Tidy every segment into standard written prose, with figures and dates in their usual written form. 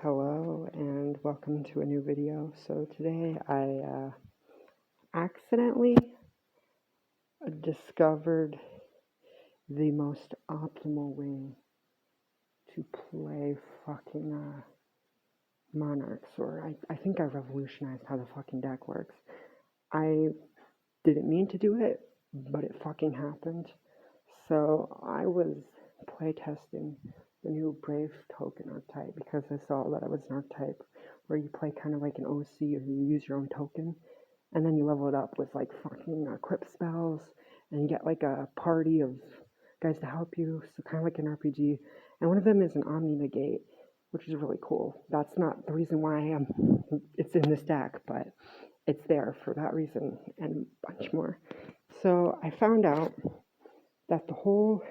Hello and welcome to a new video. So today I accidentally discovered the most optimal way to play fucking Monarchs, or I think I revolutionized how the fucking deck works. I didn't mean to do it, but it fucking happened. So I was playtesting the new Brave token archetype because I saw that it was an archetype where you play kind of like an OC, or you use your own token and then you level it up with like fucking crypt spells, and you get like a party of guys to help you, so kind of like an RPG. And one of them is an Omni Negate, which is really cool. That's not the reason why it's in this deck, but it's there for that reason and a bunch more. So I found out that the whole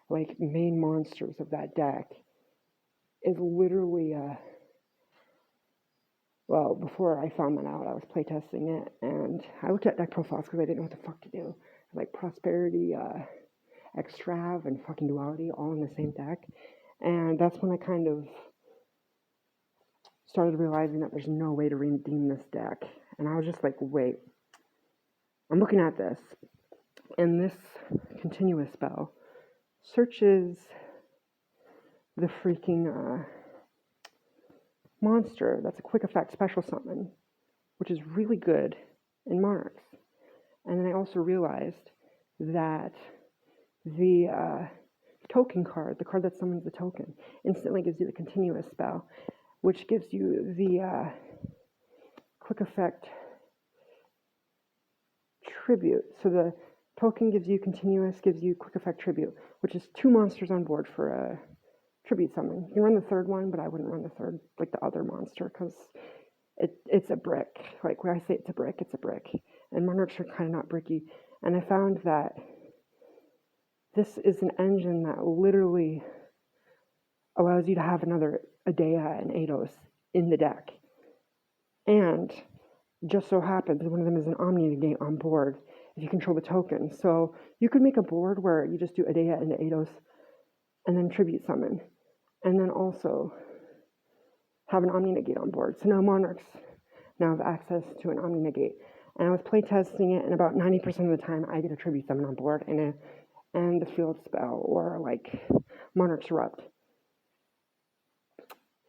like main monsters of that deck is literally well, before I found that out, I was playtesting it, and I looked at deck profiles because I didn't know what the fuck to do. Like Prosperity, Extrav, and fucking Duality all in the same deck. And that's when I kind of started realizing that there's no way to redeem this deck. And I was just like, wait, I'm looking at this, and this continuous spell searches the freaking monster that's a quick effect special summon, which is really good in Monarchs. And then I also realized that the token card, the card that summons the token, instantly gives you the continuous spell, which gives you the quick effect tribute. So the token gives you continuous, gives you quick effect tribute, which is 2 monsters on board for a tribute summon. You can run the third one, but I wouldn't run the third, like the other monster, because it's a brick. Like when I say it's a brick, it's a brick. And Monarchs are kind of not bricky. And I found that this is an engine that literally allows you to have another Adea and Eidos in the deck. And just so happens one of them is an Omni Negate on board if you control the token. So you could make a board where you just do Adea and Eidos and then tribute summon, and then also have an Omni Negate on board. So now Monarchs now have access to an Omni Negate. And I was playtesting it, and about 90% of the time I get a tribute summon on board and the field spell, or like Monarchs Erupt.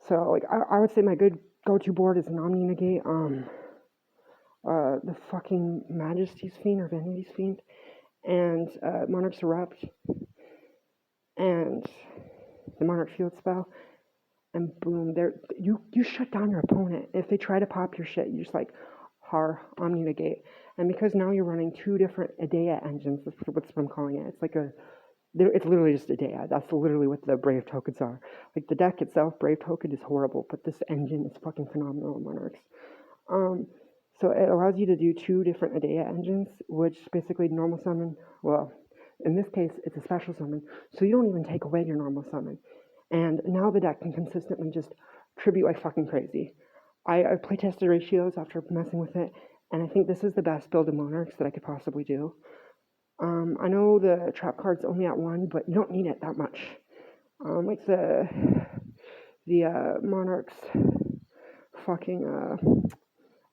So like I would say my good go-to board is an Omni Negate, the fucking Majesty's Fiend or Vanity's Fiend, and Monarchs Erupt, and the Monarch field spell, and boom, you shut down your opponent. If they try to pop your shit, you just like Omni Negate. And because now you're running 2 different Adea engines, that's what I'm calling it. It's like it's literally just Adea. That's literally what the Brave tokens are. Like the deck itself, Brave token is horrible, but this engine is fucking phenomenal in Monarchs. So it allows you to do 2 different Adea engines, which basically normal summon, well, in this case, it's a special summon, so you don't even take away your normal summon. And now the deck can consistently just tribute like fucking crazy. I playtested ratios after messing with it, and I think this is the best build of Monarchs that I could possibly do. I know the trap card's only at 1, but you don't need it that much. Like the Monarchs fucking, I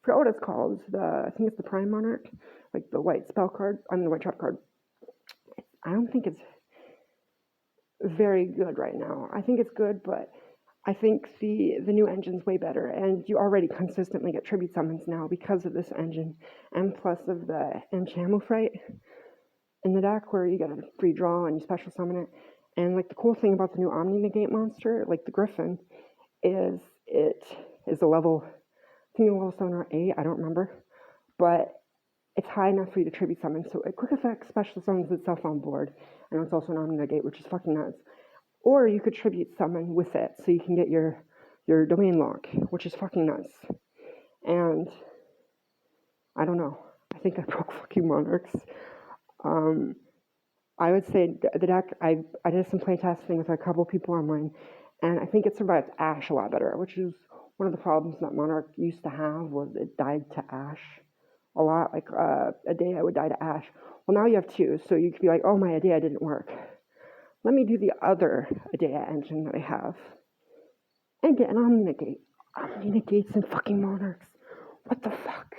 forgot what it's called. I think it's the Prime Monarch, like the white spell card, the white trap card. I don't think it's very good right now. I think it's good, but I think the new engine's way better, and you already consistently get tribute summons now because of this engine, and plus of the Enchamo Fright in the deck where you get a free draw and you special summon it. And like the cool thing about the new Omni Negate monster, like the Griffin, is it is a level, I think a level 7 or 8, I don't remember, but it's high enough for you to tribute summon. So a quick effect special summons itself on board, and it's also an Omni Negate, which is fucking nuts. Or you could tribute summon with it, so you can get your domain lock, which is fucking nuts. And I don't know. I think I broke fucking Monarchs. I would say the deck, I did some playtesting with a couple people online, and I think it survived Ash a lot better, which is one of the problems that Monarch used to have, was it died to Ash a lot. Like Adea would die to Ash. Well, now you have 2, so you could be like, oh, my Adea didn't work. Let me do the other Adea engine that I have. and get an Omni Negate. Omni Negates and fucking Monarchs. What the fuck?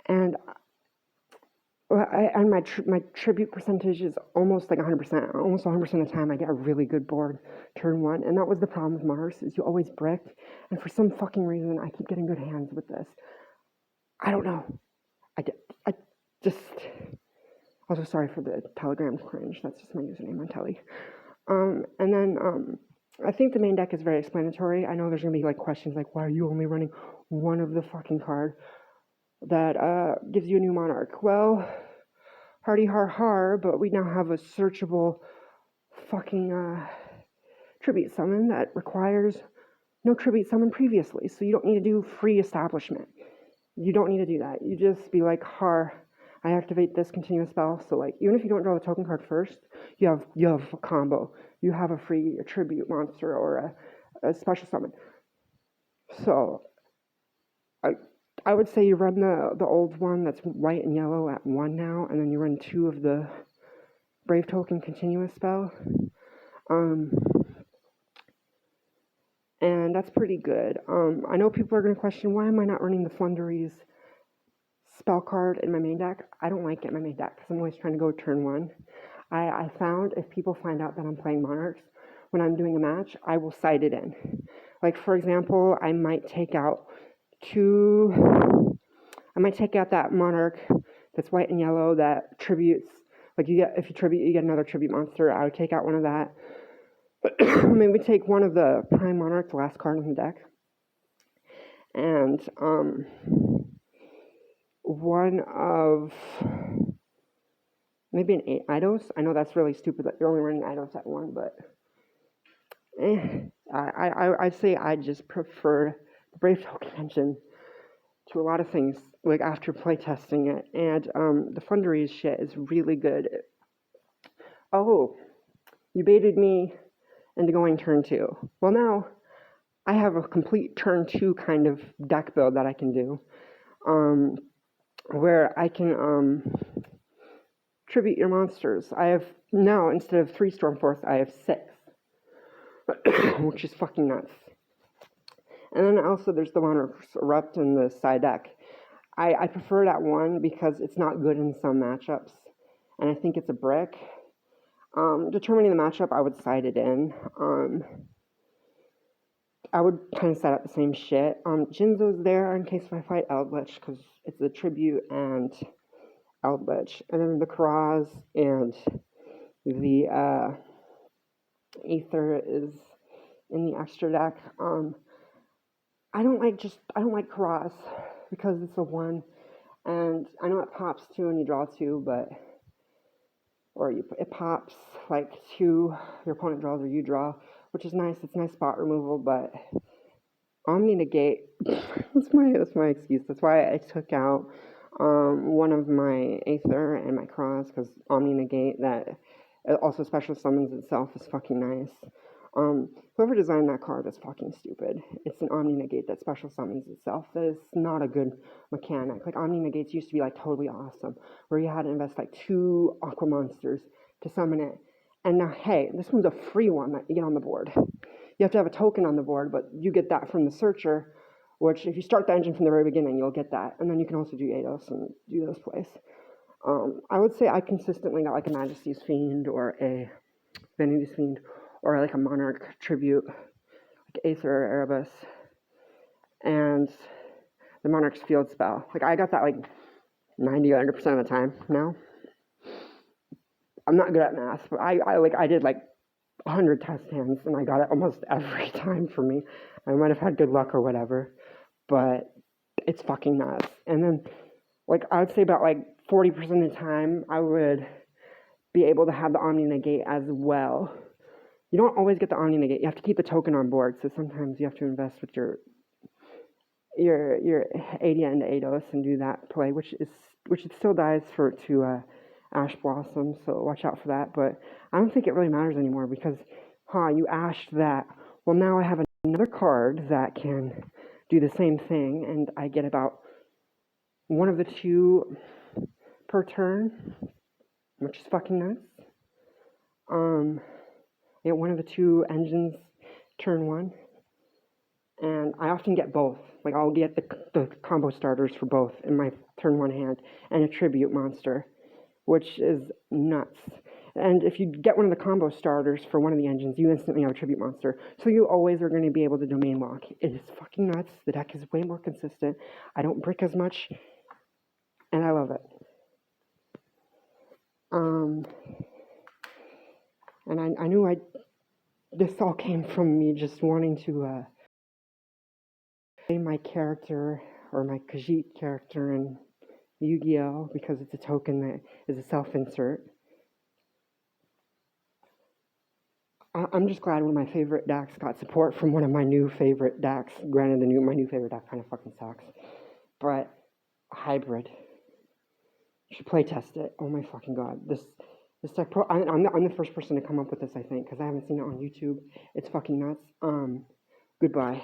And my tribute percentage is almost like 100%. Almost 100% of the time I get a really good board turn one. And that was the problem with Monarchs, is you always bricked. And for some fucking reason, I keep getting good hands with this. I don't know. I just... Also, sorry for the Telegram cringe. That's just my username on Telly. And then I think the main deck is very explanatory. I know there's going to be like questions like, why are you only running one of the fucking card that gives you a new Monarch? Well, hardy har har, but we now have a searchable fucking tribute summon that requires no tribute summon previously. So you don't need to do free establishment. You don't need to do that. You just be like, har, I activate this continuous spell. So like, even if you don't draw the token card first, you have a combo. You have a free tribute monster or a special summon. So I would say you run the old one that's white and yellow at 1 now, and then you run 2 of the Brave Token continuous spell. And that's pretty good. I know people are going to question, why am I not running the Flunderies spell card in my main deck? I don't like it in my main deck because I'm always trying to go turn 1. I found if people find out that I'm playing Monarchs, when I'm doing a match, I will side it in. Like, for example, I might take out that Monarch that's white and yellow that tributes, like if you tribute, you get another tribute monster. I would take out one of that. Maybe take one of the Prime Monarch, the last card in the deck. And one of maybe an 8 Eidos. I know that's really stupid that you're only running Eidos at 1, but I'd say I just prefer the Brave Token engine to a lot of things, like after playtesting it. And the Funderies shit is really good. Oh, you baited me into going turn 2. Well, now I have a complete turn 2 kind of deck build that I can do, where I can tribute your monsters. I have now, instead of 3 Stormforce, I have 6, which is fucking nuts. And then also there's the Monarchs Erupt in the side deck. I prefer it at 1 because it's not good in some matchups, and I think it's a brick. Determining the matchup, I would side it in. I would kind of set up the same shit. Jinzo's there in case if I fight Eldritch, because it's a tribute and Eldritch. And then the Karaz and the Aether is in the extra deck. I don't like Karaz because it's a 1, and I know it pops 2 and you draw 2, but it pops like 2, your opponent draws or you draw, which is nice. It's nice spot removal, but Omni Negate, that's my excuse. That's why I took out one of my Aether and my Cross, because Omni Negate, that also special summons itself, is fucking nice. Whoever designed that card is fucking stupid. It's an Omni Negate that special summons itself. That is not a good mechanic. Like, Omni Negates used to be like totally awesome, where you had to invest like 2 Aqua monsters to summon it. And now, hey, this one's a free one that you get on the board. You have to have a token on the board, but you get that from the searcher, which if you start the engine from the very beginning, you'll get that. And then you can also do Eidos and do those plays. I would say I consistently got like a Majesty's Fiend or a Vanity's Fiend or like a Monarch tribute, like Aether or Erebus, and the Monarch's Field spell. Like, I got that like 90-100% of the time now. I'm not good at math, but I did like 100 test hands and I got it almost every time for me. I might have had good luck or whatever, but it's fucking nuts. And then, like, I would say about like 40% of the time I would be able to have the Omni Negate as well. You don't always get the Omni Negate. You have to keep the token on board, so sometimes you have to invest with your Adia into Eidos and do that play, which it still dies to Ash Blossom, so watch out for that. But I don't think it really matters anymore because, you ashed that. Well, now I have another card that can do the same thing, and I get about 1 of the 2 per turn, which is fucking nice. I get 1 of the 2 engines turn 1. And I often get both. Like, I'll get the combo starters for both in my turn 1 hand, and a tribute monster, which is nuts. And if you get one of the combo starters for one of the engines, you instantly have a tribute monster. So you always are going to be able to domain walk. It is fucking nuts. The deck is way more consistent. I don't brick as much, and I love it. And I knew this all came from me just wanting to play my character, or my Khajiit character in Yu-Gi-Oh! Because it's a token that is a self-insert. I'm just glad one of my favorite decks got support from one of my new favorite decks. Granted, my new favorite deck kind of fucking sucks, but hybrid. You should play test it. Oh my fucking god, this deck I'm the first person to come up with this, I think, because I haven't seen it on YouTube. It's fucking nuts. Goodbye.